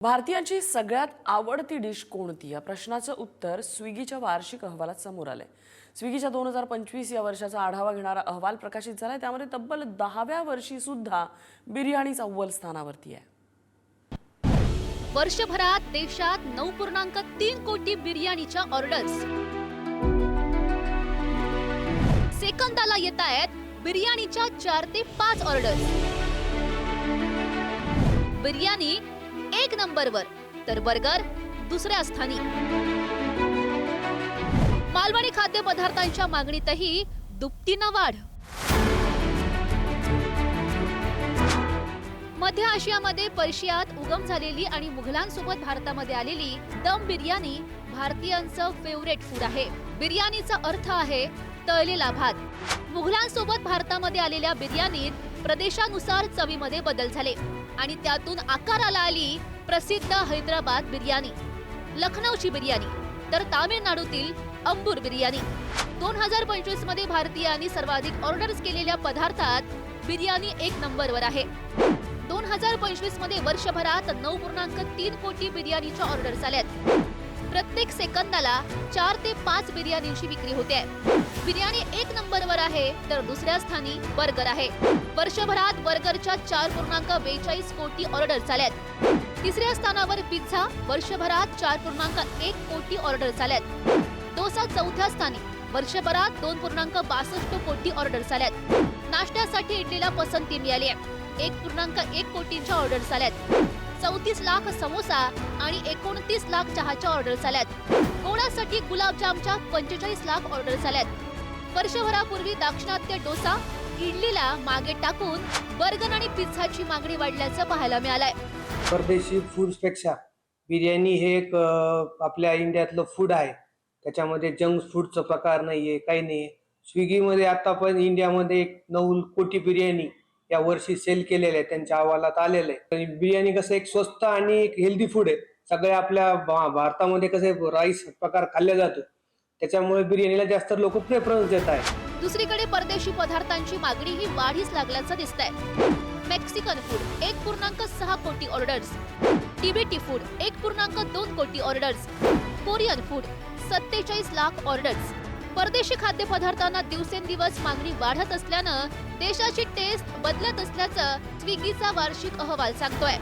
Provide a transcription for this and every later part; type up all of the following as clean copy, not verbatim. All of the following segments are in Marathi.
भारतीयांची सगळ्यात आवडती डिश कोणती या प्रश्नाचं उत्तर स्विगीच्या वार्षिक अहवालात समोर आलंय। स्विगीच्या 2025 या वर्षाचा आढावा घेणारा अहवाल प्रकाशित झालाय। त्यामध्ये तब्बल 10व्या वर्षी सुद्धा बिर्याणीचा अव्वल स्थानावरती आहे। वर्षभरात देशात 9.3 कोटी बिर्याणीच्या ऑर्डर्स, सेकंदाला येत आहेत बिर्याणीच्या 4 ते 5 ऑर्डर्स। बिर्याणी 1 नंबरवर तर बर्गर दुसऱ्या स्थानी। मालवणी खाद्यपदार्थांच्या मागणीतही दुपटीनं वाढ। मध्य आशियामध्ये पर्शियात उगम झालेली आणि मुघलांसोबत भारतामध्ये आलेली दम बिर्याणी भारतीयांचं फेवरेट फूड आहे। बिर्याणीचा अर्थ आहे तळलेला भात। मुघलांसोबत भारतामध्ये आलेल्या बिर्याणीत प्रदेशानुसार चवीमध्ये बदल झाले आणि त्यातून आकाराला आली प्रसिद्ध हैदराबाद बिर्याणी, लखनौची बिर्याणी तर तामिळनाडूतील अंबूर बिर्याणी। 2025 मध्ये भारतीयांनी सर्वाधिक ऑर्डर्स केलेल्या पदार्थात बिर्याणी 1 नंबरवर आहे। 2025 मध्ये वर्षभरात 9.3 कोटी बिर्याणीच्या ऑर्डर्स आल्यात। प्रत्येक सेकंदाला 4 ते 5 बिर्याणींची विक्री होते। बिर्याणी 1 नंबरवर आहे तर दुसऱ्या स्थानी बर्गर आहे। वर्षभरात बर्गरच्या 4.42 कोटी ऑर्डर्स आल्यात। तिसऱ्या स्थानावर पिझ्झा, वर्षभरात 4.1 कोटी ऑर्डर्स आल्यात। डोसा चौथ्या स्थानी, वर्षभरात 2.62 कोटी ऑर्डर्स आल्यात। नाश्त्यासाठी इडलीला पसंती मिळाली आहे। 1.1 कोटींच्या ऑर्डर्स आल्यात। 34 लाख समोसा आणि 29 लाख चहाच्या ऑर्डर्स आल्यात। गोडासाठी गुलाबजामच्या 45 लाख ऑर्डर्स आल्यात। वर्षभरापूर्वी दाक्षिणात्य डोसा, इडलीला मागे टाकून बर्गर आणि पिझ्झाची मागणी वाढल्याचं पाहायला मिळालंय। परदेशी फूड्सपेक्षा बिर्याणी हे एक आपल्या इंडियातलं फूड आहे। त्याच्यामध्ये जंक फूडचा प्रकार नाहीये, काही नाही। स्विगीमध्ये आता पण इंडियामध्ये 9 कोटी बिर्याणी या वर्षी सेल केलेले आहे, त्यांच्या अहवालात आलेलं आहे। बिर्याणी कसं एक स्वस्त आणि एक हेल्दी फूड आहे। सगळ्या आपल्या भारतामध्ये कसे राईस प्रकार खाल्ला जातो, त्याच्यामुळे बिर्याणीला जास्त लोक प्रेफरन्स देत आहेत। दुसरीकडे परदेशी पदार्थांची मागणी ही वाढीस लागल्याचं दिसतंय। मेक्सिकन फूड 1.6 कोटी ऑर्डर्स, तिबेटी फूड 1.2 कोटी orders, Korean food 47 lakh orders. परदेशी खाद्यपदार्थांना दिवसेंदिवस मागणी वाढत असल्यानं देशाची टेस्ट बदलत असल्याचं स्विगीचा वार्षिक अहवाल सांगतोय।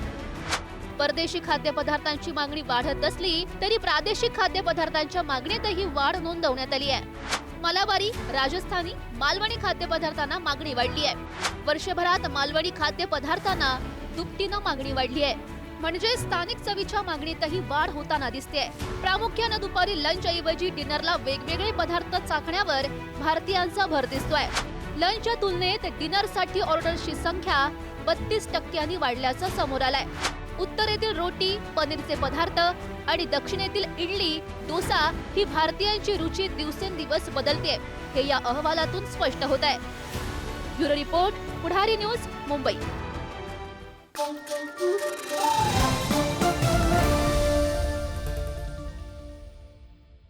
परदेशी खाद्यपदार्थांची मागणी वाढत असली तरी प्रादेशिक खाद्यपदार्थांच्या मागणीतही वाढ नोंदवण्यात आली आहे। मलाबारी, राजस्थानी, मालवणी खाद्यपदार्थांना मागणी वाढली आहे। वर्षभरात मालवणी खाद्यपदार्थांना दुपटीनं मागणी वाढली आहे। म्हणजे स्थानिक चवीच्या मागणीतही वाढ होताना दिसते। प्रामुख्याने दुपारी लंच ऐवजी डिनरला वेगवेगळे पदार्थ चाखण्यावर भारतीयांचा भर दिसतोय। लंचच्या तुलनेत डिनरसाठी ऑर्डर्सची संख्या 32% वाढल्याचं समोर आलंय। उत्तरेतील रोटी, पनीरचे पदार्थ आणि दक्षिणेतील इडली, डोसा ही भारतीयांची रुची दिवसेंदिवस बदलते, हे या अहवालातून स्पष्ट होत आहे। ब्युरो रिपोर्ट, पुढारी न्यूज, मुंबई।